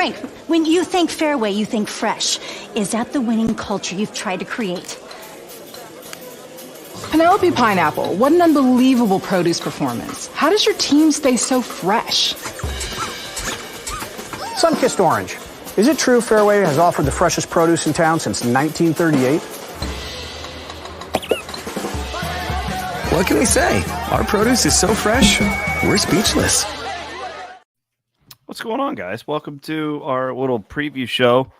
Frank, when you think fairway, you think fresh. Is that the winning culture you've tried to create? Penelope Pineapple, what an unbelievable produce performance. How does your team stay so fresh? Sunkissed Orange. Is it true Fairway has offered the freshest produce in town since 1938? What can we say? Our produce is so fresh, we're speechless. What's going on, guys? Welcome to our little preview show.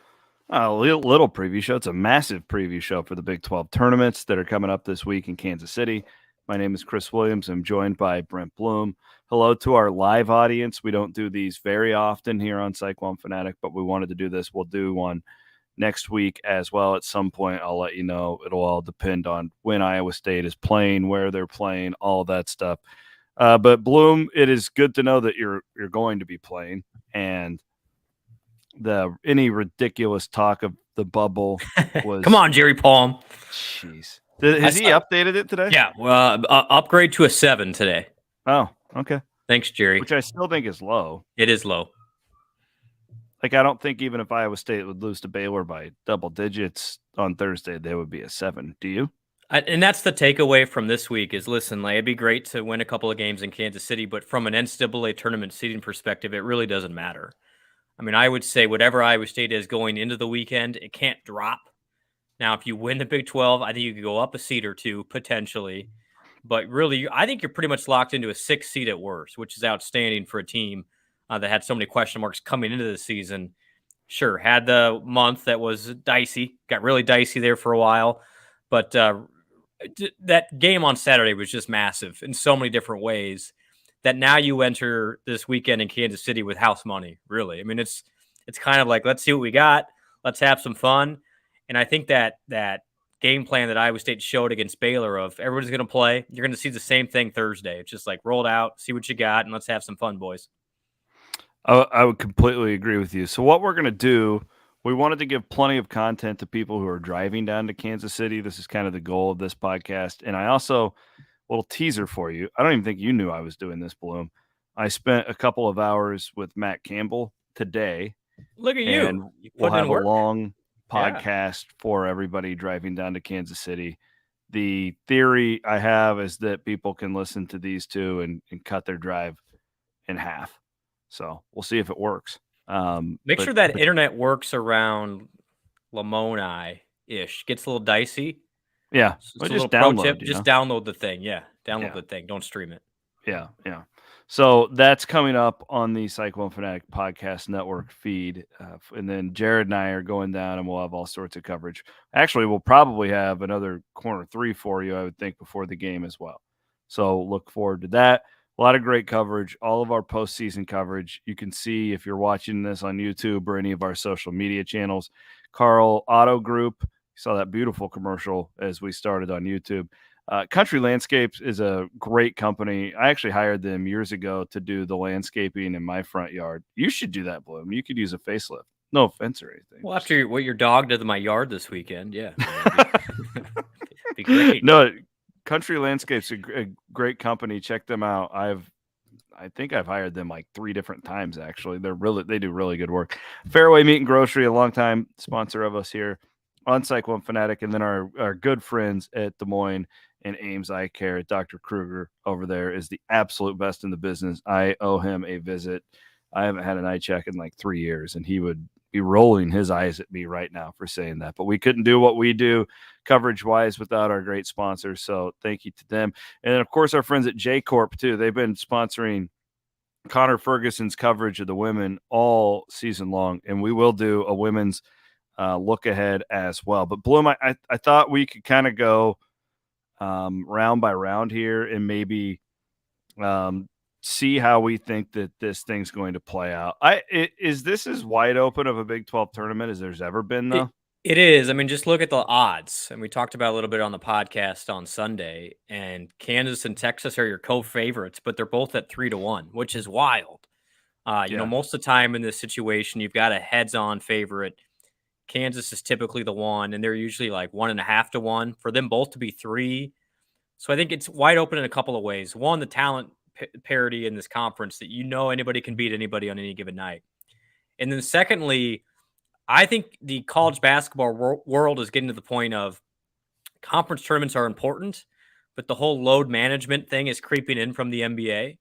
A little preview show. It's a massive preview show for the Big 12 tournaments that are coming up this week in Kansas City. My name is Chris Williams. I'm joined by Brent Blum. Hello to our live audience. We don't do these very often here on Cyclone Fanatic, but we wanted to do this. We'll do one next week as well. At some point, I'll let you know. It'll all depend on when Iowa State is playing, where they're playing, all that stuff. But Bloom, it is good to know that you're going to be playing, and any ridiculous talk of the bubble was. Come on, Jerry Palm. Jeez, has he updated it today? Yeah, upgrade to a 7 today. Oh, okay. Thanks, Jerry. Which I still think is low. It is low. Like, I don't think even if Iowa State would lose to Baylor by double digits on Thursday, they would be a 7. Do you? And that's the takeaway from this week is, listen, like, it'd be great to win a couple of games in Kansas City, but from an NCAA tournament seeding perspective, it really doesn't matter. I mean, I would say whatever Iowa State is going into the weekend, it can't drop. Now, if you win the Big 12, I think you could go up a seed or two, potentially. But really, I think you're pretty much locked into a 6 seed at worst, which is outstanding for a team that had so many question marks coming into the season. Sure, had the month that was dicey, got really dicey there for a while. But that game on Saturday was just massive in so many different ways that now you enter this weekend in Kansas City with house money, really. I mean, it's kind of like, let's see what we got. Let's have some fun. And I think that game plan that Iowa State showed against Baylor of everybody's going to play, you're going to see the same thing Thursday. It's just like rolled out, see what you got, and let's have some fun, boys. I would completely agree with you. So what we're going to do, we wanted to give plenty of content to people who are driving down to Kansas City. This is kind of the goal of this podcast. And I also, little teaser for you. I don't even think you knew I was doing this, Bloom. I spent a couple of hours with Matt Campbell today. Look at you. We'll have a long podcast for everybody driving down to Kansas City. The theory I have is that people can listen to these two and cut their drive in half. So we'll see if it works. Make sure that internet works around Lamoni-ish. Gets a little dicey. Yeah. Well, just download. Just download the thing. Yeah. Download the thing. Don't stream it. Yeah. Yeah. So that's coming up on the Cyclone Fanatic Podcast Network feed. And then Jared and I are going down and we'll have all sorts of coverage. Actually, we'll probably have another corner 3 for you, I would think, before the game as well. So look forward to that. A lot of great coverage, all of our postseason coverage. You can see if you're watching this on YouTube or any of our social media channels. Carl Auto Group, you saw that beautiful commercial as we started on YouTube. Country Landscapes is a great company. I actually hired them years ago to do the landscaping in my front yard. You should do that, Bloom. You could use a facelift. No offense or anything. Well, after what your dog did to my yard this weekend, yeah. Be great. No, Country Landscapes a great company. Check them out. I think I've hired them like 3 different times, actually. They do really good work. Fairway Meat and Grocery, a longtime sponsor of us here on Cyclone Fanatic, and then our good friends at Des Moines and Ames Eye Care. Dr. Kruger over there is the absolute best in the business. I owe him a visit. I haven't had an eye check in like 3 years, and he would be rolling his eyes at me right now for saying that. But we couldn't do what we do coverage-wise without our great sponsors, so thank you to them. And then, of course, our friends at J Corp, too. They've been sponsoring Connor Ferguson's coverage of the women all season long, and we will do a women's look ahead as well. But, Bloom, I thought we could kind of go round by round here and maybe see how we think that this thing's going to play out. Is this as wide open of a Big 12 tournament as there's ever been, though? It is. I mean, just look at the odds. And we talked about a little bit on the podcast on Sunday. And Kansas and Texas are your co-favorites, but they're both at 3-1, which is wild. You know, most of the time in this situation, you've got a heads-on favorite. Kansas is typically the one, and they're usually like 1.5 to 1. For them both to be 3. So I think it's wide open in a couple of ways. One, the talent parity in this conference that anybody can beat anybody on any given night. And then secondly, I think the college basketball world is getting to the point of conference tournaments are important, but the whole load management thing is creeping in from the NBA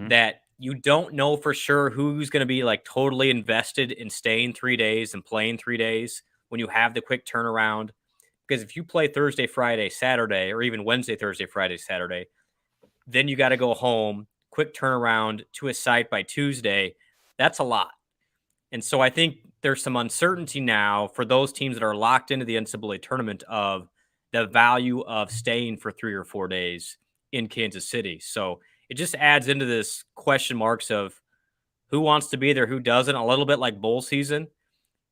that you don't know for sure who's going to be like totally invested in staying 3 days and playing 3 days when you have the quick turnaround. Because if you play Thursday, Friday, Saturday, or even Wednesday, Thursday, Friday, Saturday, then you got to go home, quick turnaround to a site by Tuesday. That's a lot. And so I think there's some uncertainty now for those teams that are locked into the NCAA tournament of the value of staying for 3 or 4 days in Kansas City. So it just adds into this question marks of who wants to be there, who doesn't, a little bit like bowl season.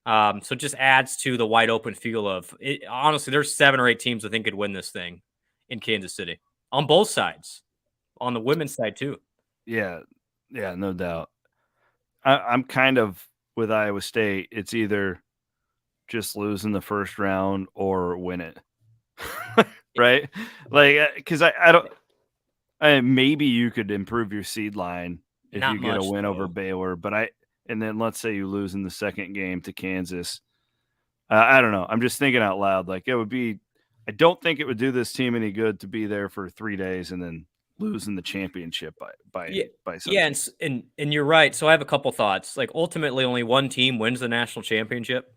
So it just adds to the wide open feel of it. Honestly, there's 7 or 8 teams I think could win this thing in Kansas City on both sides, on the women's side too. Yeah, no doubt. I'm kind of with Iowa State. It's either just lose in the first round or win it, right? Like, because I don't. Maybe you could improve your seed line if Not you get a much, win though. over Baylor, and then let's say you lose in the second game to Kansas. I don't know. I'm just thinking out loud. Like it would be. I don't think it would do this team any good to be there for 3 days and then losing the championship by some. Yeah, and you're right. So I have a couple thoughts. Like ultimately, only one team wins the national championship.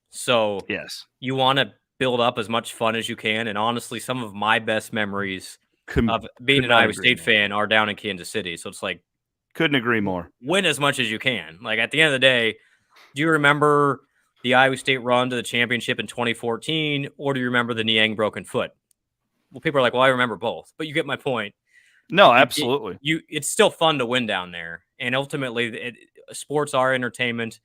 So Yes, you want to build up as much fun as you can. And honestly, some of my best memories of being an Iowa State fan are down in Kansas City. So it's like, couldn't agree more. win as much as you can. Like at the end of the day, do you remember the Iowa State run to the championship in 2014, or do you remember the Niang broken foot? Well, people are like, well, I remember both, but you get my point. No, absolutely. It's still fun to win down there, and ultimately, sports are entertainment.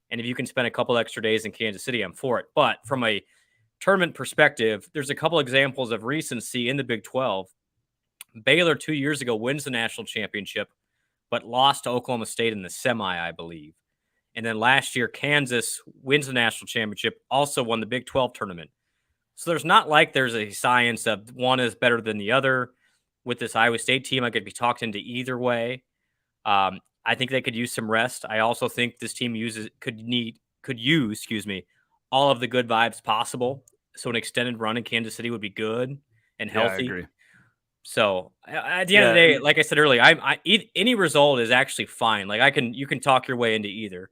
And if you can spend a couple extra days in Kansas City, I'm for it. But from a tournament perspective, there's a couple examples of recency in the Big 12. Baylor 2 years ago wins the national championship, but lost to Oklahoma State in the semi, I believe. And then last year, Kansas wins the national championship, also won the Big 12 tournament. So there's not like there's a science of one is better than the other. With this Iowa State team, I could be talked into either way. I think they could use some rest. I also think this team could use all of the good vibes possible. So an extended run in Kansas City would be good and healthy. I agree. So at the end of the day, like I said earlier, any result is actually fine. Like you can talk your way into either.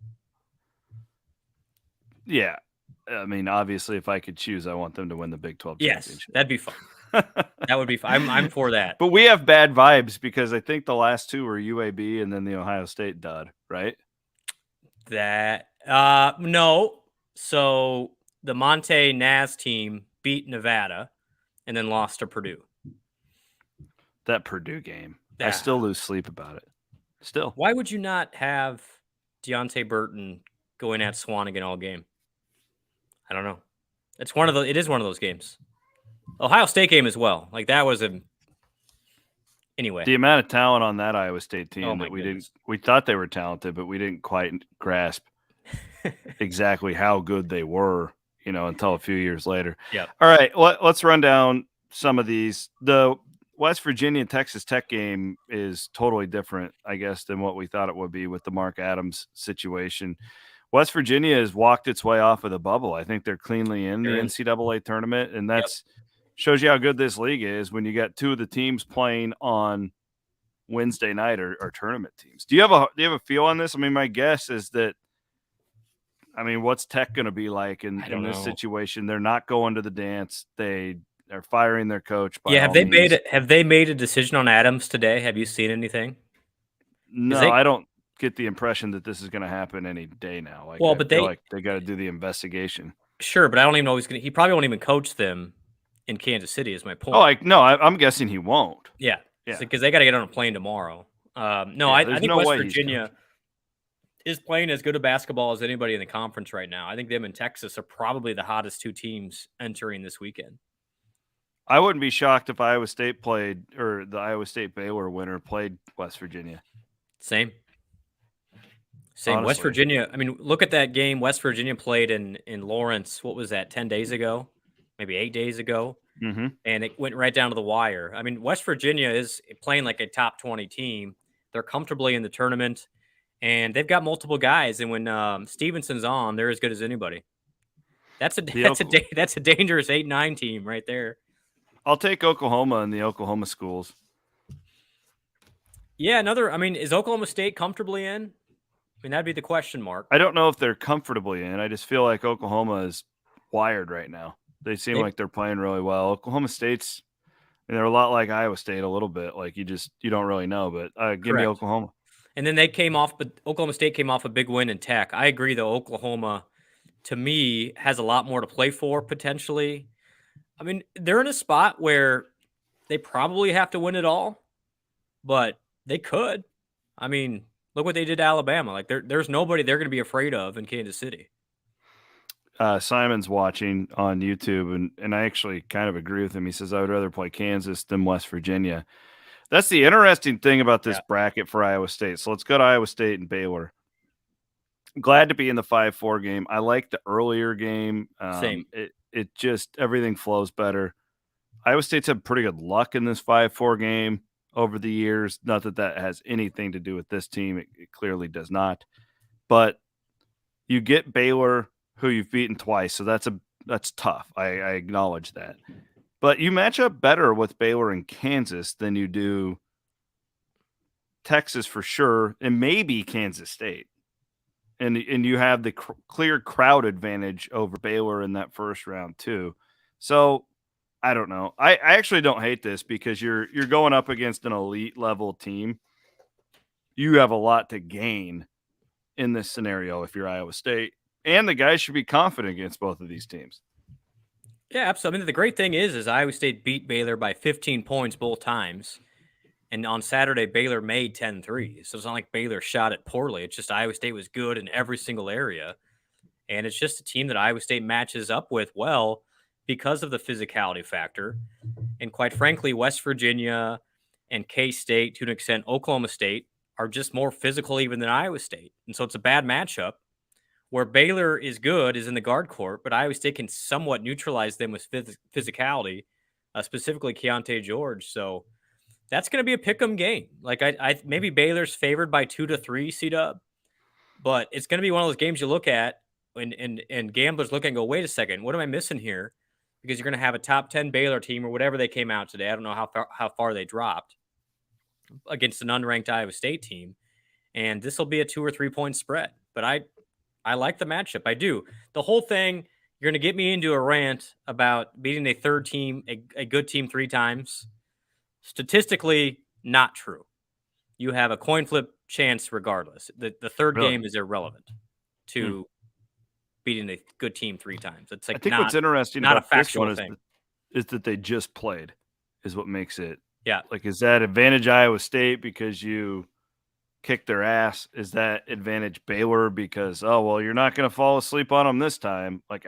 Yeah. I mean, obviously, if I could choose, I want them to win the Big 12 championship. Yes, that'd be fun. That would be fun. I'm for that. But we have bad vibes because I think the last 2 were UAB and then the Ohio State dud, right? No. So the Monte Naz team beat Nevada and then lost to Purdue. That Purdue game. I still lose sleep about it. Still. Why would you not have Deontay Burton going at Swanigan all game? I don't know. It is one of those games. Ohio State game as well. Like that was anyway. The amount of talent on that Iowa State team that goodness. we thought they were talented, but we didn't quite grasp exactly how good they were, until a few years later. Yeah. All right. Let's run down some of these. The West Virginia and Texas Tech game is totally different, I guess, than what we thought it would be with the Mark Adams situation. West Virginia has walked its way off of the bubble. I think they're cleanly in the NCAA tournament, and that's shows you how good this league is when you got 2 of the teams playing on Wednesday night or tournament teams. Do you have a feel on this? I mean, my guess is that, what's Tech going to be like in this situation? They're not going to the dance. They are firing their coach. Have they made a decision on Adams today? Have you seen anything? No, I don't get the impression that this is going to happen any day now. They got to do the investigation. Sure, but I don't even know he probably won't even coach them in Kansas City is my point. I'm guessing he won't. Yeah. Because they got to get on a plane tomorrow. I think West Virginia is playing as good a basketball as anybody in the conference right now. I think them and Texas are probably the hottest 2 teams entering this weekend. I wouldn't be shocked if Iowa State played, or the Iowa State Baylor winner played West Virginia. Same. Honestly. West Virginia. Look at that game West Virginia played in Lawrence. What was that? 10 days ago, maybe 8 days ago. Mm-hmm. And it went right down to the wire. West Virginia is playing like a top 20 team. They're comfortably in the tournament. and they've got multiple guys. And when Stevenson's on, they're as good as anybody. That's a dangerous 8-9 team right there. I'll take Oklahoma and the Oklahoma schools. Yeah, is Oklahoma State comfortably in? I mean, that'd be the question mark. I don't know if they're comfortably in. I just feel like Oklahoma is wired right now. They seem like they're playing really well. Oklahoma State's, they're a lot like Iowa State a little bit. Like you don't really know, but give me Oklahoma. And then Oklahoma State came off a big win in Tech. I agree, though. Oklahoma, to me, has a lot more to play for potentially. I mean, they're in a spot where they probably have to win it all, but they could. I mean, look what they did to Alabama. Like there's nobody they're going to be afraid of in Kansas City. Simon's watching on YouTube, and I actually kind of agree with him. He says, I would rather play Kansas than West Virginia. That's the interesting thing about this bracket for Iowa State. So let's go to Iowa State and Baylor. Glad to be in the 5-4 game. I like the earlier game. Same. It just, everything flows better. Iowa State's had pretty good luck in this 5-4 game over the years. Not that that has anything to do with this team. It clearly does not. But you get Baylor, who you've beaten twice, so that's tough. I acknowledge that. But you match up better with Baylor and Kansas than you do Texas for sure, and maybe Kansas State. And you have the clear crowd advantage over Baylor in that first round too. So I don't know. I actually don't hate this because you're going up against an elite level team. You have a lot to gain in this scenario if you're Iowa State, and the guys should be confident against both of these teams. Yeah, absolutely. I mean, the great thing is Iowa State beat Baylor by 15 points both times. And on Saturday, Baylor made 10 threes. So it's not like Baylor shot it poorly. It's just Iowa State was good in every single area. And it's just a team that Iowa State matches up with well because of the physicality factor. And quite frankly, West Virginia and K-State, to an extent, Oklahoma State, are just more physical even than Iowa State. And so it's a bad matchup. Where Baylor is good is in the guard court, but Iowa State can somewhat neutralize them with physicality, specifically Keontae George. So that's going to be a pick'em game. Like I maybe Baylor's favored by 2 to 3 C-Dub, but it's going to be one of those games you look at and gamblers look and go, wait a second, what am I missing here? Because you're going to have a top 10 Baylor team or whatever they came out today. I don't know how far they dropped against an unranked Iowa State team, and this will be a 2 or 3 point spread. But I like the matchup. I do. The whole thing, you're going to get me into a rant about beating a third team, a good team 3 times. Statistically, not true. You have a coin flip chance regardless. The third game is irrelevant to beating a good team 3 times. It's like I think what's interesting not about a factual this one thing. is that they just played is what makes it. Yeah. Like, is that advantage Iowa State because you kicked their ass? Is that advantage Baylor because, oh, well, you're not going to fall asleep on them this time? Like,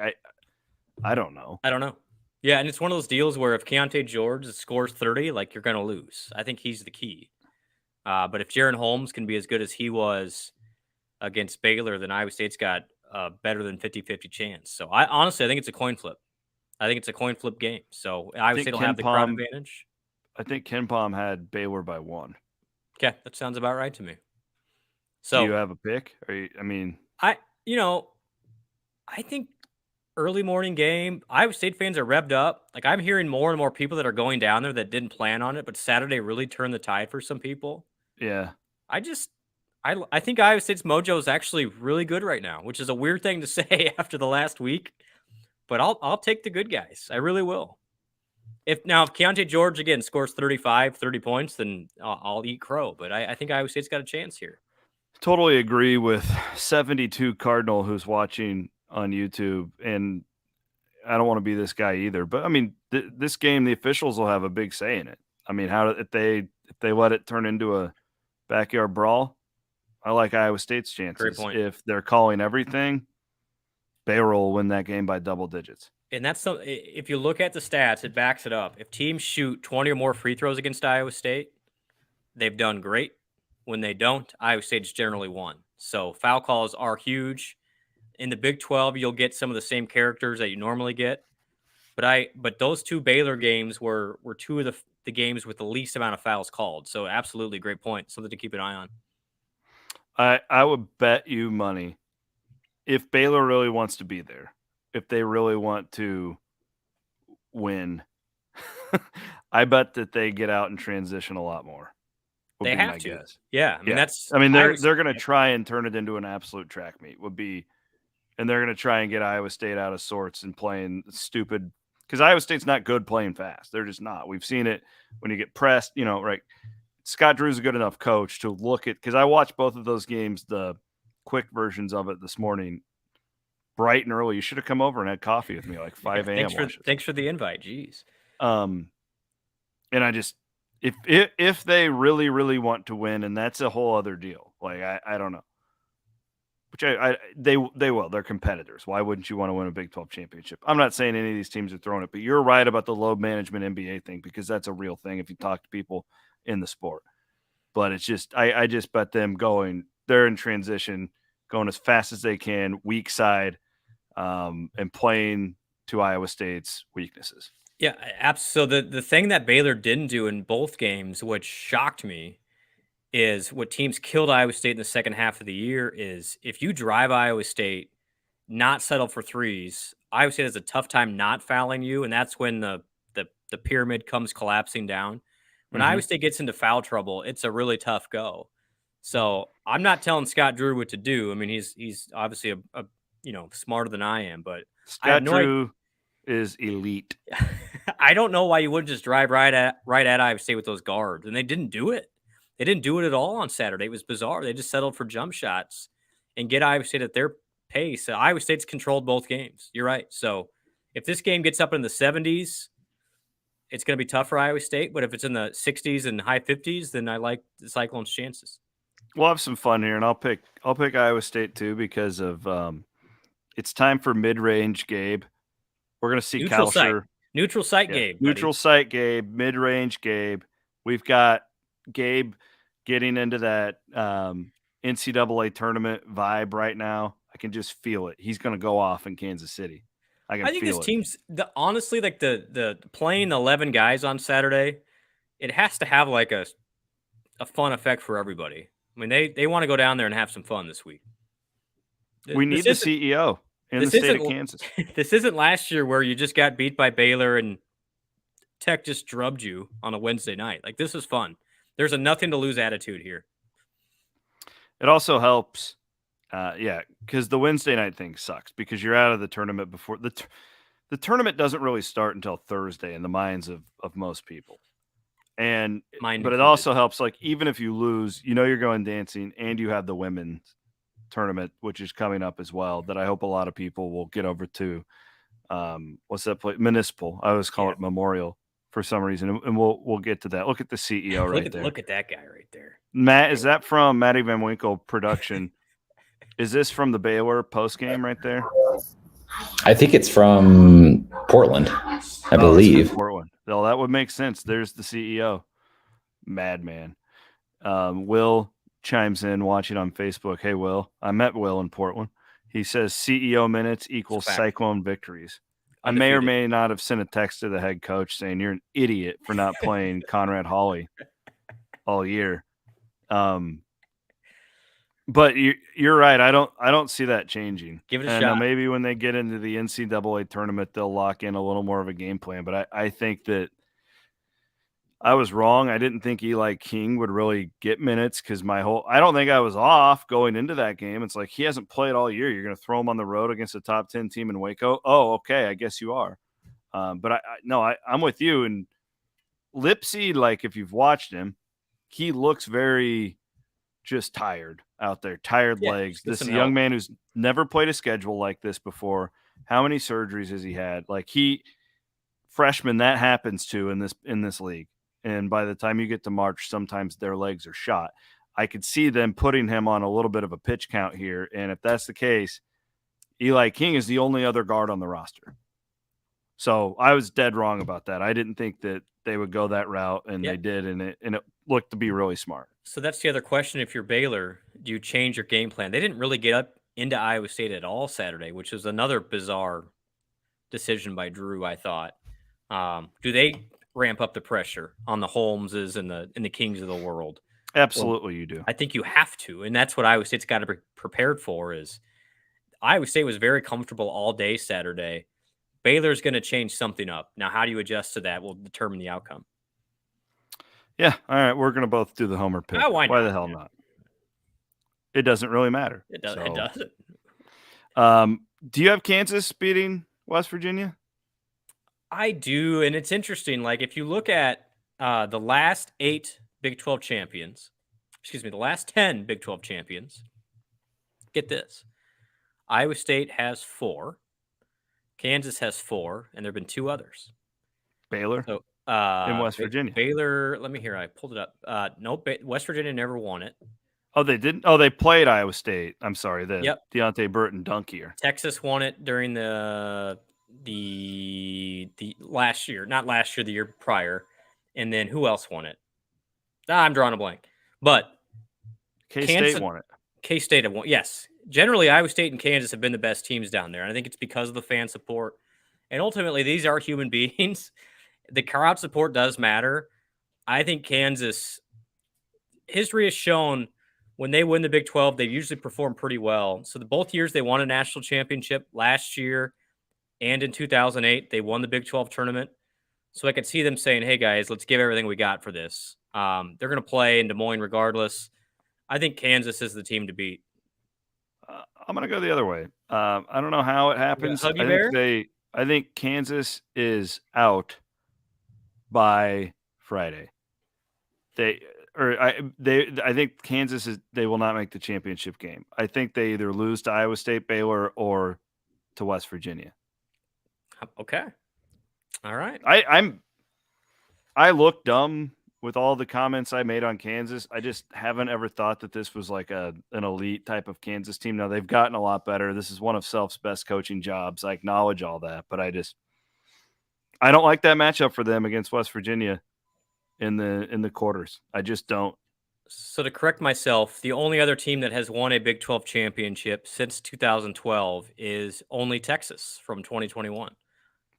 I don't know. I don't know. Yeah, and it's one of those deals where if Keontae George scores 30, like you're going to lose. I think he's the key. But if Jaron Holmes can be as good as he was against Baylor, then Iowa State's got better than 50-50 chance. So I think it's a coin flip. I think it's a coin flip game. So Iowa State will have the crowd advantage. I think Ken Pom had Baylor by 1. Okay, that sounds about right to me. So do you have a pick? I think early morning game, Iowa State fans are revved up. Like I'm hearing more and more people that are going down there that didn't plan on it, but Saturday really turned the tide for some people. Yeah. I think Iowa State's mojo is actually really good right now, which is a weird thing to say after the last week, but I'll take the good guys. I really will. If Keontae George again scores 30 points, then I'll eat crow. But I think Iowa State's got a chance here. Totally agree with 72 Cardinal who's watching on YouTube, and I don't want to be this guy either. But I mean, this game, the officials will have a big say in it. I mean, if they let it turn into a backyard brawl, I like Iowa State's chances. Great point. If they're calling everything, Baylor will win that game by double digits. And that's if you look at the stats, it backs it up. If teams shoot 20 or more free throws against Iowa State, they've done great. When they don't, Iowa State's generally won. So foul calls are huge. In the Big 12, you'll get some of the same characters that you normally get. But those 2 Baylor games were 2 of the games with the least amount of fouls called. So absolutely great point. Something to keep an eye on. I would bet you money if Baylor really wants to be there, if they really want to win, I bet that they get out and transition a lot more. Would They be have my to. guess. Yeah, I mean, Yeah, that's I mean Iowa they're going to State. try and turn it into an absolute track meet. And they're going to try and get Iowa State out of sorts and playing stupid because Iowa State's not good playing fast. They're just not. We've seen it when you get pressed. Right? Scott Drew's a good enough coach to look at because I watched both of those games, the quick versions of it this morning, bright and early. You should have come over and had coffee with me like 5 a.m. Thanks for the invite. Jeez. And I just if they really, really want to win, and that's a whole other deal. Like I don't know. Which they will. They're competitors. Why wouldn't you want to win a Big 12 championship? I'm not saying any of these teams are throwing it, but you're right about the load management NBA thing because that's a real thing if you talk to people in the sport. But it's just I just bet them they're in transition, going as fast as they can, weak side, and playing to Iowa State's weaknesses. Yeah, absolutely. So the thing that Baylor didn't do in both games, which shocked me, is what teams killed Iowa State in the second half of the year is if you drive Iowa State, not settle for threes, Iowa State has a tough time not fouling you, and that's when the pyramid comes collapsing down. When Iowa State gets into foul trouble, it's a really tough go. So I'm not telling Scott Drew what to do. I mean, he's obviously a smarter than I am, but Scott Drew is elite. I don't know why you wouldn't just drive right at Iowa State with those guards, and they didn't do it. They didn't do it at all on Saturday. It was bizarre. They just settled for jump shots and get Iowa State at their pace. Iowa State's controlled both games. You're right. So if this game gets up in the 70s, it's going to be tough for Iowa State. But if it's in the 60s and high 50s, then I like the Cyclones' chances. We'll have some fun here, and I'll pick Iowa State too because of it's time for mid-range Gabe. We're going to see Neutral site Gabe. Neutral site Gabe, mid-range Gabe. We've got Gabe getting into that NCAA tournament vibe right now. I can just feel it. He's going to go off in Kansas City. I think this team's honestly like the playing 11 guys on Saturday. It has to have like a fun effect for everybody. I mean, they want to go down there and have some fun this week. We need the CEO in the state of Kansas. This isn't last year where you just got beat by Baylor and Tech just drubbed you on a Wednesday night. Like, this is fun. There's a nothing to lose attitude here. It also helps, because the Wednesday night thing sucks because you're out of the tournament before the tournament doesn't really start until Thursday in the minds of most people. But it also helps, like, even if you lose, you're going dancing and you have the women's tournament, which is coming up as well, that I hope a lot of people will get over to. What's that place? Municipal. I always call it Memorial for some reason. And we'll get to that. Look at the CEO there. Look at that guy right there. Matt, is that from Matty Van Winkle production? Is this from the Baylor post game right there? I think it's from Portland, I believe. Portland. Well, that would make sense. There's the CEO. Madman. Will chimes in watching on Facebook. Hey, Will. I met Will in Portland. He says CEO minutes equals Cyclone victories. I may or may not have sent a text to the head coach saying you're an idiot for not playing Conrad Hawley all year. But you're right. I don't see that changing. Give it a shot. Maybe when they get into the NCAA tournament, they'll lock in a little more of a game plan. But I think that I was wrong. I didn't think Eli King would really get minutes because I don't think I was off going into that game. It's like he hasn't played all year. You're going to throw him on the road against a top 10 team in Waco. Oh, okay. I guess you are. But I'm with you. And Lipsy, like, if you've watched him, he looks very just tired out there, tired legs. This is a young man who's never played a schedule like this before. How many surgeries has he had? Like, freshman, that happens to in this league. And by the time you get to March, sometimes their legs are shot. I could see them putting him on a little bit of a pitch count here. And if that's the case, Eli King is the only other guard on the roster. So I was dead wrong about that. I didn't think that they would go that route, and they did, and it looked to be really smart. So that's the other question. If you're Baylor, do you change your game plan? They didn't really get up into Iowa State at all Saturday, which was another bizarre decision by Drew, I thought. Do they ramp up the pressure on the Holmeses and the Kings of the world? Absolutely, you do. I think you have to, and that's what Iowa State's got to be prepared for. Is Iowa State was very comfortable all day Saturday. Baylor's going to change something up. Now, how do you adjust to that will determine the outcome. Yeah, all right, we're going to both do the homer pick. Why not? The hell not? It doesn't really matter. It doesn't. Do you have Kansas beating West Virginia? I do, and it's interesting. Like, if you look at the last 8 Big 12 champions, the last 10 Big 12 champions, get this. Iowa State has 4. Kansas has 4, and there have been 2 others. Baylor? So, in West Virginia. Baylor, let me hear. I pulled it up. Nope, West Virginia never won it. Oh, they didn't? Oh, they played Iowa State. I'm sorry. The Yep. Deontay Burton dunk year. Texas won it during the last year. Not last year, the year prior. And then who else won it? I'm drawing a blank. But K-State won it. K-State have won. Yes. Generally, Iowa State and Kansas have been the best teams down there. And I think it's because of the fan support. And ultimately, these are human beings. The crowd support does matter. I think Kansas, history has shown when they win the Big 12, they usually perform pretty well. So both years they won a national championship, last year and in 2008, they won the Big 12 tournament. So I could see them saying, hey, guys, let's give everything we got for this. They're going to play in Des Moines regardless. I think Kansas is the team to beat. I'm going to go the other way. I don't know how it happens. I think Kansas is out by Friday. I think Kansas they will not make the championship game. I think they either lose to Iowa State, Baylor, or to West Virginia. Okay. All right. I look dumb with all the comments I made on Kansas. I just haven't ever thought that this was like an elite type of Kansas team. Now they've gotten a lot better. This is one of Self's best coaching jobs. I acknowledge all that, but I don't like that matchup for them against West Virginia in the quarters. I just don't. So to correct myself, the only other team that has won a Big 12 championship since 2012 is only Texas from 2021.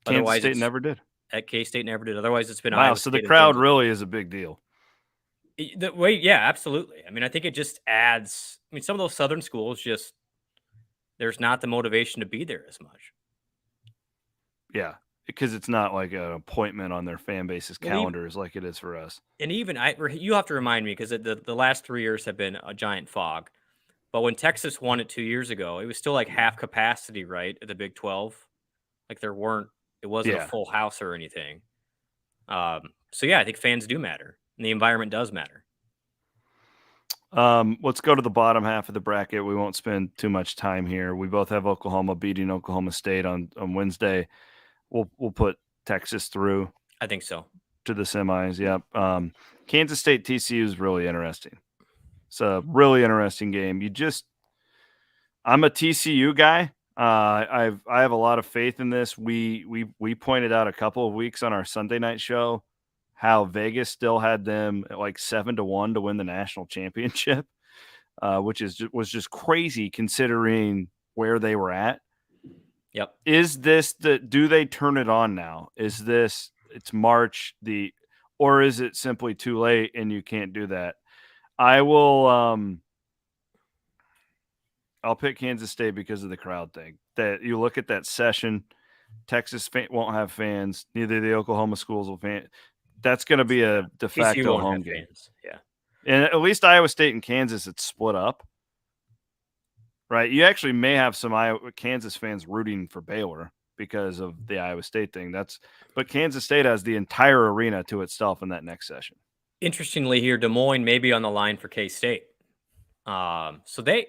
Kansas State never did. K-State never did. Otherwise, it's been Wow. Iowa So State the crowd really is a big deal. Yeah, absolutely. I mean, I think it just adds. I mean, some of those Southern schools there's not the motivation to be there as much. Yeah, because it's not like an appointment on their fan base's calendars like it is for us. And even you have to remind me because the last 3 years have been a giant fog. But when Texas won it 2 years ago, it was still like half capacity, right, at the Big 12. Like it wasn't a full house or anything. So yeah, I think fans do matter, and the environment does matter. Let's go to the bottom half of the bracket. We won't spend too much time here. We both have Oklahoma beating Oklahoma State on Wednesday. We'll put Texas through. I think so. To the semis. Yep. Kansas State TCU is really interesting. It's a really interesting game. I'm a TCU guy. I have a lot of faith in this. We pointed out a couple of weeks on our Sunday night show how Vegas still had them at like 7-1 to win the national championship, which was just crazy considering where they were at. Yep. Is this do they turn it on now? It's March or is it simply too late and you can't do that? I'll pick Kansas State because of the crowd thing. That you look at that session, Texas won't have fans. Neither the Oklahoma schools will fan. That's going to be a de facto home game. Fans. Yeah, and at least Iowa State and Kansas, it's split up. Right, you actually may have some Kansas fans rooting for Baylor because of the Iowa State thing. But Kansas State has the entire arena to itself in that next session. Interestingly, here Des Moines may be on the line for K-State. So they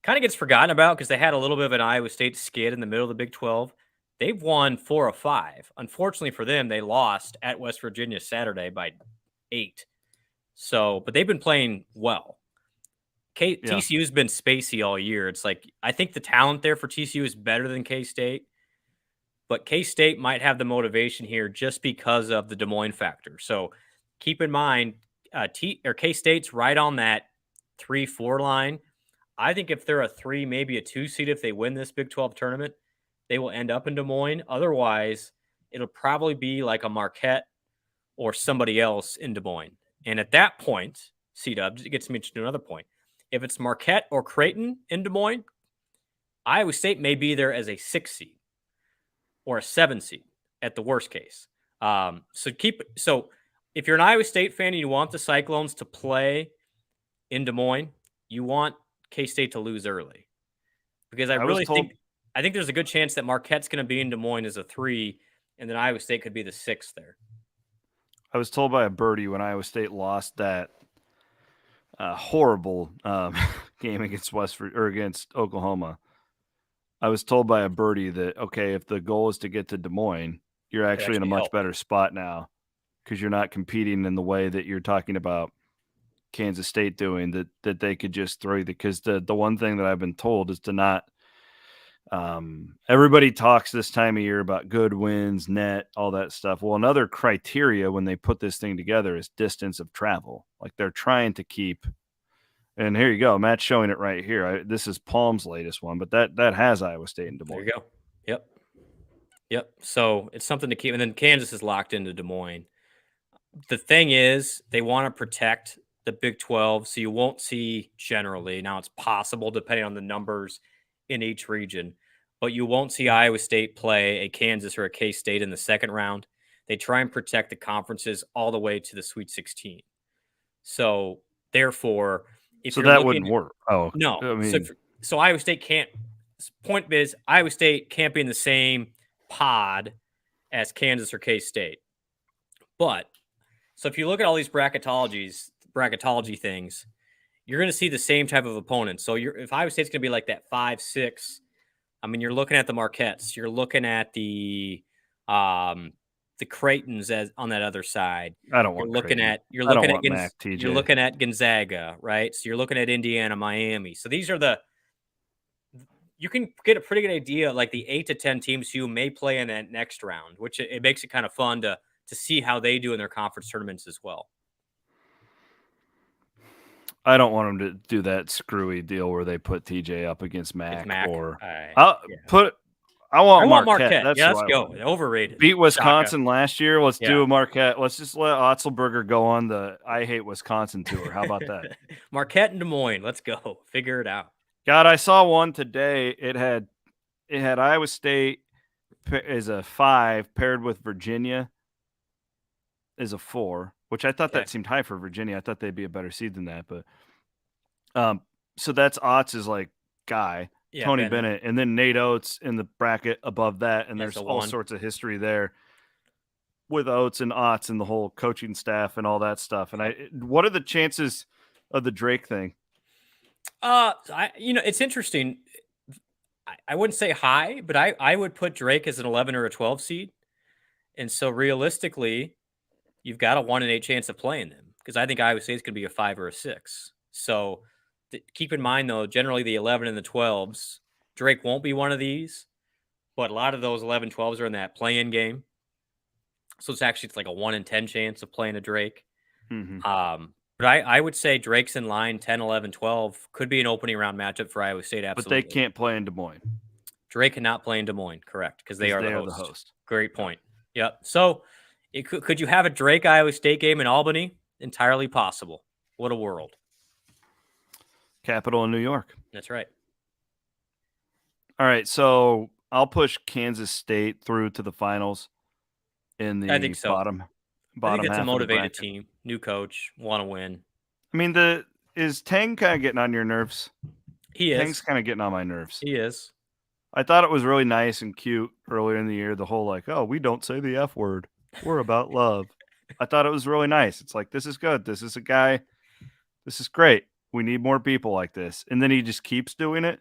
kind of gets forgotten about because they had a little bit of an Iowa State skid in the middle of the Big 12. They've won 4 of 5. Unfortunately for them, they lost at West Virginia Saturday by 8. So, but they've been playing well. TCU's been spacey all year. It's like, I think the talent there for TCU is better than K-State, but K-State might have the motivation here just because of the Des Moines factor. So keep in mind, K-State's right on that 3-4 line. I think if they're a 3, maybe a 2 seed, if they win this Big 12 tournament, they will end up in Des Moines. Otherwise, it'll probably be like a Marquette or somebody else in Des Moines. And at that point, C-Dub, it gets me to another point. If it's Marquette or Creighton in Des Moines, Iowa State may be there as a 6 seed or a 7 seed at the worst case. So if you're an Iowa State fan and you want the Cyclones to play in Des Moines, you want K-State to lose early. Because I think there's a good chance that Marquette's going to be in Des Moines as a 3, and then Iowa State could be the 6 there. I was told by a birdie when Iowa State lost that horrible game against against Oklahoma. I was told by a birdie that, okay, if the goal is to get to Des Moines, you're actually in a much better spot now because you're not competing in the way that you're talking about Kansas State doing, that they could just throw you. Because the one thing that I've been told is to not everybody talks this time of year about good wins, net, all that stuff. Well, another criteria when they put this thing together is distance of travel. Like they're trying to keep, and here you go, Matt's showing it right here. This is Palm's latest one, but that has Iowa State in Des Moines. There you go. Yep. So it's something to keep. And then Kansas is locked into Des Moines. The thing is, they want to protect the Big 12, so you won't see generally. Now it's possible depending on the numbers in each region, but you won't see Iowa State play a Kansas or a K-State in the second round. They try and protect the conferences all the way to the Sweet 16. So therefore, wouldn't work. Oh no. I mean, so Iowa State can't. Point is, Iowa State can't be in the same pod as Kansas or K-State. But so if you look at all these bracketology things, you're going to see the same type of opponents. So if Iowa State's going to be like that 5-6, I mean, you're looking at the Marquettes, you're looking at the Creightons as on that other side. You're looking at Gonzaga, right? So you're looking at Indiana, Miami. So these are you can get a pretty good idea, like the 8 to 10 teams who may play in that next round, which it makes it kind of fun to see how they do in their conference tournaments as well. I don't want them to do that screwy deal where they put TJ up against Mac. I want Marquette. That's let's go. Overrated. Beat Wisconsin last year. Let's do a Marquette. Let's just let Otzelberger go on the I Hate Wisconsin tour. How about that? Marquette and Des Moines. Let's go. Figure it out. God, I saw one today. It had Iowa State as a 5 paired with Virginia as a 4, which I thought that seemed high for Virginia. I thought they'd be a better seed than that. But so that's Ott's like guy. Tony Bennett, and then Nate Oates in the bracket above that, and there's all sorts of history there with Oates and Otts and the whole coaching staff and all that stuff. And what are the chances of the Drake thing? It's interesting. I wouldn't say high, but I would put Drake as an 11 or a 12 seed, and so realistically, you've got a 1 in 8 chance of playing them because I think Iowa State's going to be a 5 or a 6. So. Keep in mind, though, generally the 11 and the 12s, Drake won't be one of these, but a lot of those 11, 12s are in that play-in game. So it's like a 1 in 10 chance of playing a Drake. Mm-hmm. But I would say Drake's in line 10, 11, 12 could be an opening round matchup for Iowa State. Absolutely. But they can't play in Des Moines. Drake cannot play in Des Moines, correct, because they are the host. Great point. Yep. So could you have a Drake Iowa State game in Albany? Entirely possible. What a world. Capital in New York. That's right. All right, so I'll push Kansas State through to the finals in the bottom I think it's half a motivated of the team, new coach, want to win. I mean, is Tang kind of getting on your nerves? He is. Tang's kind of getting on my nerves. He is. I thought it was really nice and cute earlier in the year, the whole like, oh, we don't say the F word. We're about love. I thought it was really nice. It's like, this is good. This is a guy. This is great. We need more people like this. And then he just keeps doing it.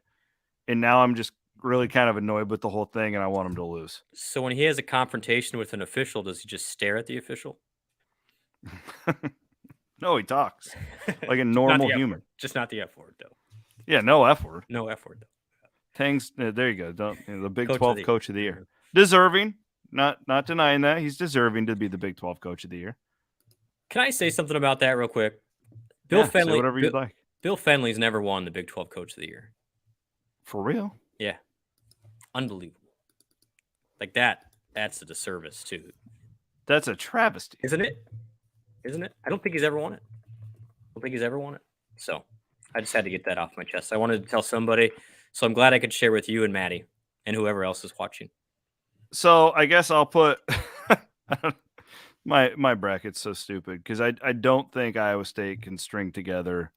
And now I'm just really kind of annoyed with the whole thing, and I want him to lose. So when he has a confrontation with an official, does he just stare at the official? No, he talks like a normal human. Just not the F word, though. Yeah, no F word. No F word, though. Tang's there you go. The Big 12 Coach of the Year. Deserving. Not denying that. He's deserving to be the Big 12 Coach of the Year. Can I say something about that real quick? Bill Fenley. Say whatever you'd like. Bill Fenley's never won the Big 12 Coach of the Year. For real? Yeah. Unbelievable. Like that's a disservice, too. That's a travesty. Isn't it? I don't think he's ever won it. don't think he's ever won it. So I just had to get that off my chest. I wanted to tell somebody. So I'm glad I could share with you and Maddie and whoever else is watching. So I guess I'll put my bracket's so stupid because I don't think Iowa State can string together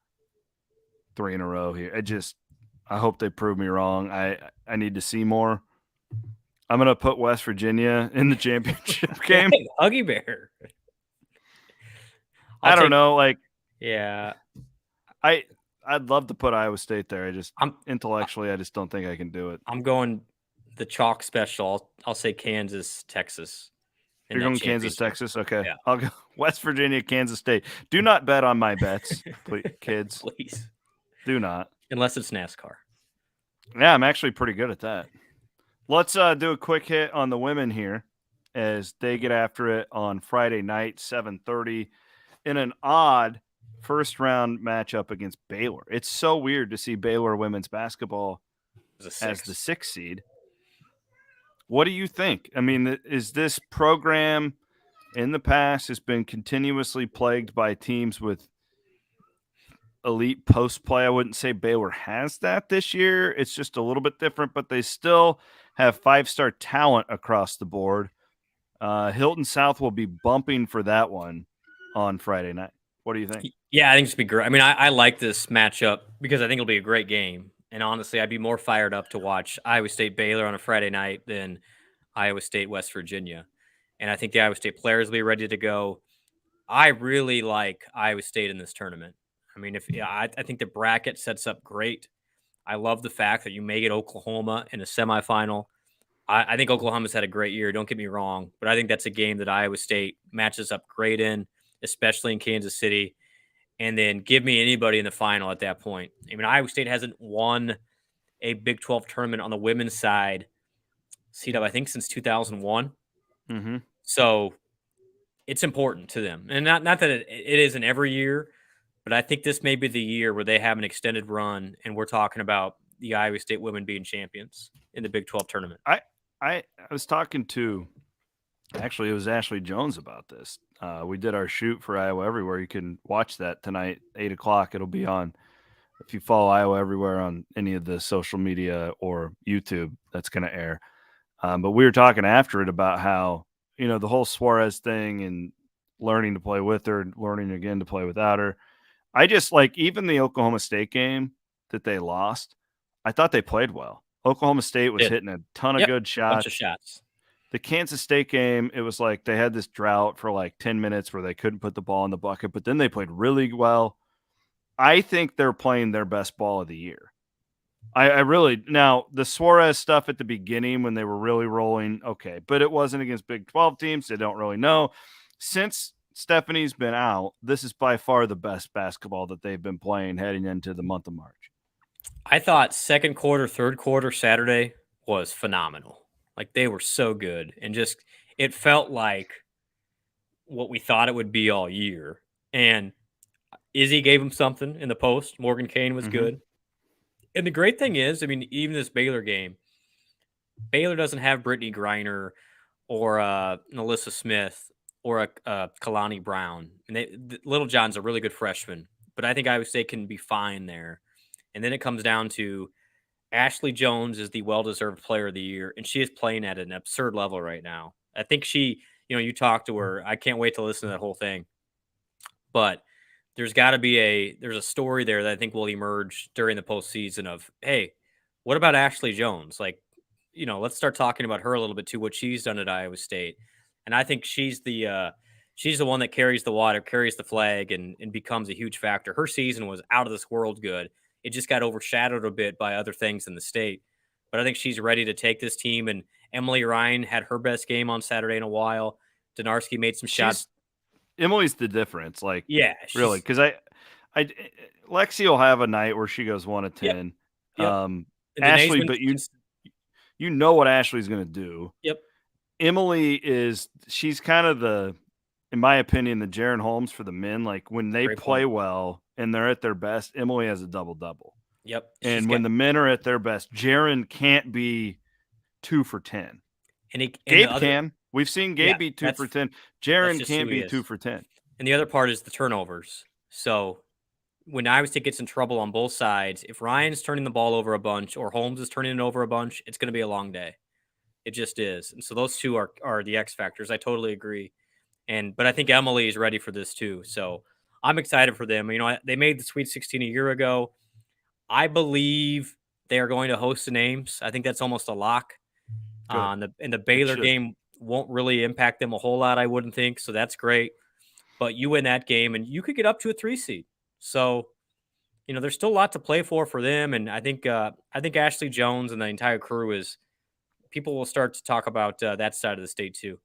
3 in a row here. I hope they prove me wrong. I need to see more. I'm gonna put West Virginia in the championship game. Huggy Bear. I don't know. Like, yeah, I'd love to put Iowa State there. Intellectually, I just don't think I can do it. I'm going the chalk special. I'll say Kansas, Texas. You're going Kansas, Texas? Okay. Yeah. I'll go West Virginia, Kansas State. Do not bet on my bets, please, kids. Please. Do not. Unless it's NASCAR. Yeah, I'm actually pretty good at that. Let's do a quick hit on the women here as they get after it on Friday night, 7:30, in an odd first-round matchup against Baylor. It's so weird to see Baylor women's basketball as the 6th seed. What do you think? I mean, is this program in the past has been continuously plagued by teams with elite post play? I wouldn't say Baylor has that this year. It's just a little bit different, but they still have 5-star talent across the board. Hilton South will be bumping for that one on Friday night. What do you think? Yeah, I think it's be great. I mean, I like this matchup because I think it'll be a great game. And honestly, I'd be more fired up to watch Iowa State Baylor on a Friday night than Iowa State West Virginia. And I think the Iowa State players will be ready to go. I really like Iowa State in this tournament. I mean, I think the bracket sets up great. I love the fact that you may get Oklahoma in a semifinal. I think Oklahoma's had a great year. Don't get me wrong, but I think that's a game that Iowa State matches up great in, especially in Kansas City. And then give me anybody in the final at that point. I mean, Iowa State hasn't won a Big 12 tournament on the women's side, I think, since 2001. Mm-hmm. So it's important to them. And not that it isn't every year, but I think this may be the year where they have an extended run, and we're talking about the Iowa State women being champions in the Big 12 tournament. I was talking to, actually, it was Ashley Jones about this. We did our shoot for Iowa Everywhere. You can watch that tonight, 8 o'clock. It'll be on, if you follow Iowa Everywhere on any of the social media or YouTube, that's going to air. But we were talking after it about how, the whole Suarez thing and learning to play with her, learning again to play without her. I just like, even the Oklahoma State game that they lost, I thought they played well. Oklahoma State was hitting a ton of good shots. Bunch of shots. The Kansas State game, it was like they had this drought for like 10 minutes where they couldn't put the ball in the bucket, but then they played really well. I think they're playing their best ball of the year. I really, now the Suarez stuff at the beginning when they were really rolling, okay, but it wasn't against Big 12 teams. They don't really know. Since Stephanie's been out, this is by far the best basketball that they've been playing heading into the month of March. I thought second quarter, third quarter Saturday was phenomenal. Like, they were so good, and just it felt like what we thought it would be all year. And Izzy gave him something in the post. Morgan Kane was good. And the great thing is, I mean, even this Baylor game, Baylor doesn't have Brittany Griner or Alyssa Smith or a Kalani Brown. And Little John's a really good freshman, but I think Iowa State can be fine there. And then it comes down to Ashley Jones is the well-deserved player of the year, and she is playing at an absurd level right now. I think she, you talk to her. I can't wait to listen to that whole thing. But there's got to be there's a story there that I think will emerge during the postseason of, hey, what about Ashley Jones? Like, let's start talking about her a little bit too, what she's done at Iowa State. And I think she's the one that carries the water, carries the flag, and becomes a huge factor. Her season was out of this world good. It just got overshadowed a bit by other things in the state. But I think she's ready to take this team. And Emily Ryan had her best game on Saturday in a while. Denarski made some shots. Emily's the difference. Like, yeah, really. Because Lexi will have a night where she goes 1 of 10. Yep. Ashley, but you know what Ashley's going to do. Yep. Emily she's kind of in my opinion, the Jaron Holmes for the men. Like, when they play well and they're at their best, Emily has a double-double. Yep. And when the men are at their best, Jaron can't be 2 for 10. And Gabe can. We've seen Gabe be 2 for 10. Jaron can't be 2 for 10. And the other part is the turnovers. So when Iowa State gets in trouble on both sides, if Ryan's turning the ball over a bunch or Holmes is turning it over a bunch, it's going to be a long day. It just is. And so those two are the X factors. I totally agree. But I think Emily is ready for this too. So I'm excited for them. They made the Sweet 16 a year ago. I believe they are going to host the names. I think that's almost a lock. And the Baylor game won't really impact them a whole lot, I wouldn't think. So that's great. But you win that game and you could get up to a 3 seed. So, there's still a lot to play for them. And I think Ashley Jones and the entire crew people will start to talk about that side of the state too.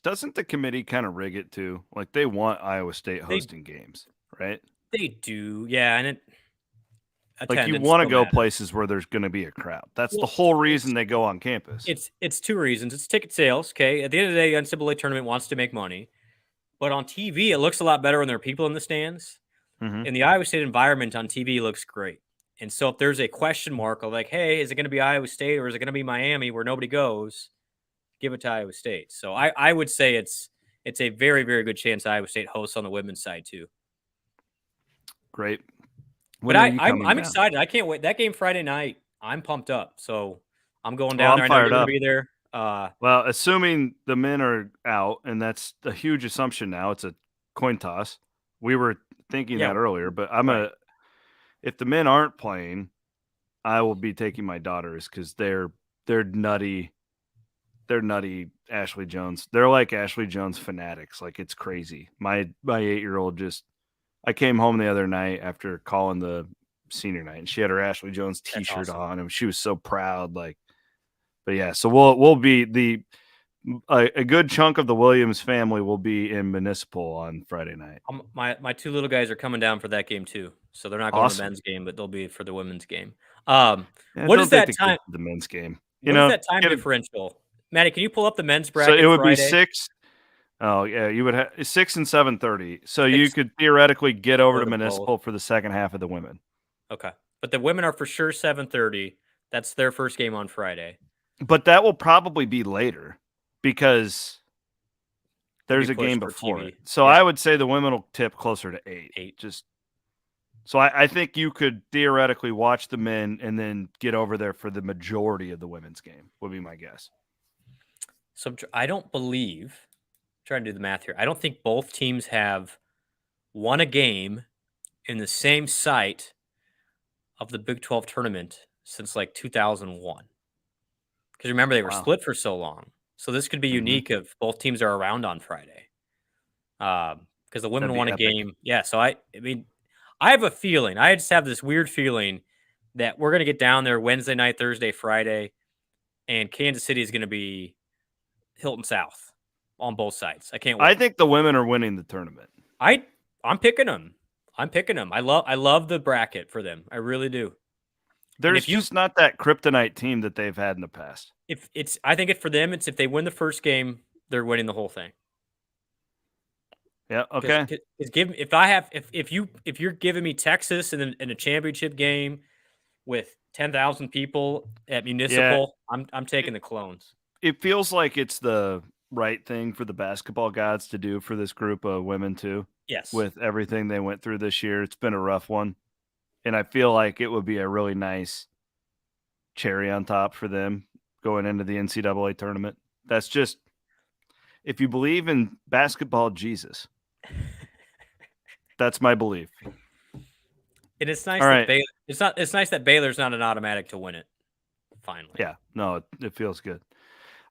Doesn't the committee kind of rig it too? Like they want Iowa State hosting games, right? They do. Yeah. And like you want to go places where there's going to be a crowd. That's the whole reason they go on campus. It's two reasons. It's ticket sales. Okay. At the end of the day, NCAA tournament wants to make money, but on TV, it looks a lot better when there are people in the stands. Mm-hmm. And the Iowa State environment on TV looks great. And so if there's a question mark of like, hey, is it going to be Iowa State or is it going to be Miami where nobody goes? Give it to Iowa State. So I would say it's a very, very good chance Iowa State hosts on the women's side too. Great. But I'm excited. I can't wait. That game Friday night, I'm pumped up. So I'm going down there. I know you're going to be there. Well, assuming the men are out, and that's a huge assumption now. It's a coin toss. We were thinking that earlier, but if the men aren't playing, I will be taking my daughters because they're nutty. They're nutty Ashley Jones. They're like Ashley Jones fanatics. Like it's crazy. My 8-year-old I came home the other night after calling the senior night and she had her Ashley Jones t-shirt on and she was so proud. But yeah, so we'll be a good chunk of the Williams family will be in Municipal on Friday night. My two little guys are coming down for that game too. So they're not going to the men's game, but they'll be for the women's game. What is that time? The men's game. What is that time differential? Maddie, can you pull up the men's bracket? So it would Friday? be 6. Oh yeah, you would have 6 and 7:30. So you could theoretically get over to Municipal for the second half of the women. Okay, but the women are for sure 7:30. That's their first game on Friday. But that will probably be later because there's a game before it. So I would say the women will tip closer to 8. So I think you could theoretically watch the men and then get over there for the majority of the women's game would be my guess. So I don't believe, trying to do the math here, I don't think both teams have won a game in the same site of the Big 12 tournament since like 2001. Because remember, they were split for so long. So this could be unique if both teams are around on Friday. Because the women won a game. Yeah, so I have a feeling. I just have this weird feeling that we're going to get down there Wednesday night, Thursday, Friday, and Kansas City is going to be Hilton South on both sides. I can't wait. I think the women are winning the tournament. I'm picking them. I love the bracket for them. I really do. There's just not that kryptonite team that they've had in the past. I think for them, it's if they win the first game, they're winning the whole thing. Yeah. Okay. If you're giving me Texas in a championship game with 10,000 people at Municipal, I'm taking the Clones. It feels like it's the right thing for the basketball gods to do for this group of women too. Yes. With everything they went through this year, it's been a rough one. And I feel like it would be a really nice cherry on top for them going into the NCAA tournament. That's just, if you believe in basketball, Jesus. That's my belief. And it's nice that Baylor, it's nice that Baylor's not an automatic to win it. Finally. Yeah. No, it feels good.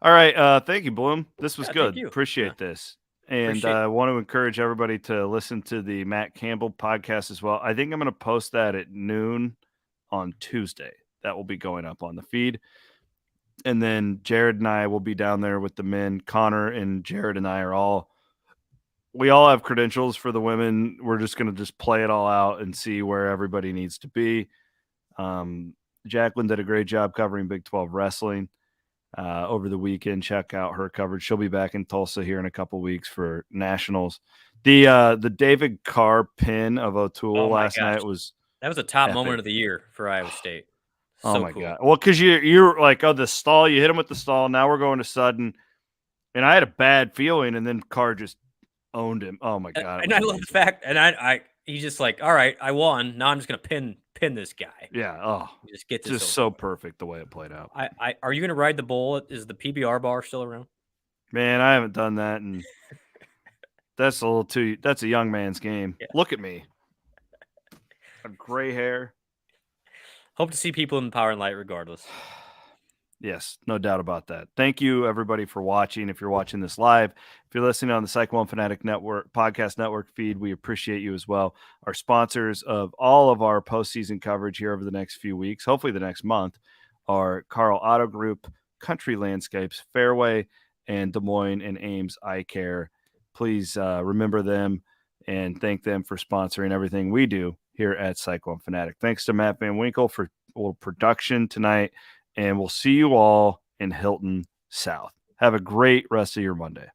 All right. Thank you, Bloom. This was good. Appreciate this. And I want to encourage everybody to listen to the Matt Campbell podcast as well. I think I'm going to post that at noon on Tuesday. That will be going up on the feed. And then Jared and I will be down there with the men. Connor and Jared and I we all have credentials for the women. We're just going to play it all out and see where everybody needs to be. Jacqueline did a great job covering Big 12 wrestling. Over the weekend. Check out her coverage. She'll be back in Tulsa here in a couple weeks for nationals. The David Carr pin of O'Toole last night was a top moment of the year for Iowa State. So my God. Well, because you're like, the stall, you hit him with the stall. Now we're going to Sudden. And I had a bad feeling, and then Carr just owned him. Oh my God. And I love the fact, and he's just like, all right, I won. Now I'm just gonna pin this guy. Yeah. Oh, Just get this just so perfect the way it played out. Are you gonna ride the bull? Is the PBR bar still around? Man, I haven't done that, and that's a little too. That's a young man's game. Yeah. Look at me. A gray hair. Hope to see people in the power and light regardless. Yes, no doubt about that. Thank you, everybody, for watching. If you're watching this live, if you're listening on the Cyclone Fanatic Network podcast network feed, we appreciate you as well. Our sponsors of all of our postseason coverage here over the next few weeks, hopefully the next month, are Carl Auto Group, Country Landscapes, Fairway, and Des Moines and Ames Eye Care. Please remember them and thank them for sponsoring everything we do here at Cyclone Fanatic. Thanks to Matt Van Winkle for a little production tonight. And we'll see you all in Hilton South. Have a great rest of your Monday.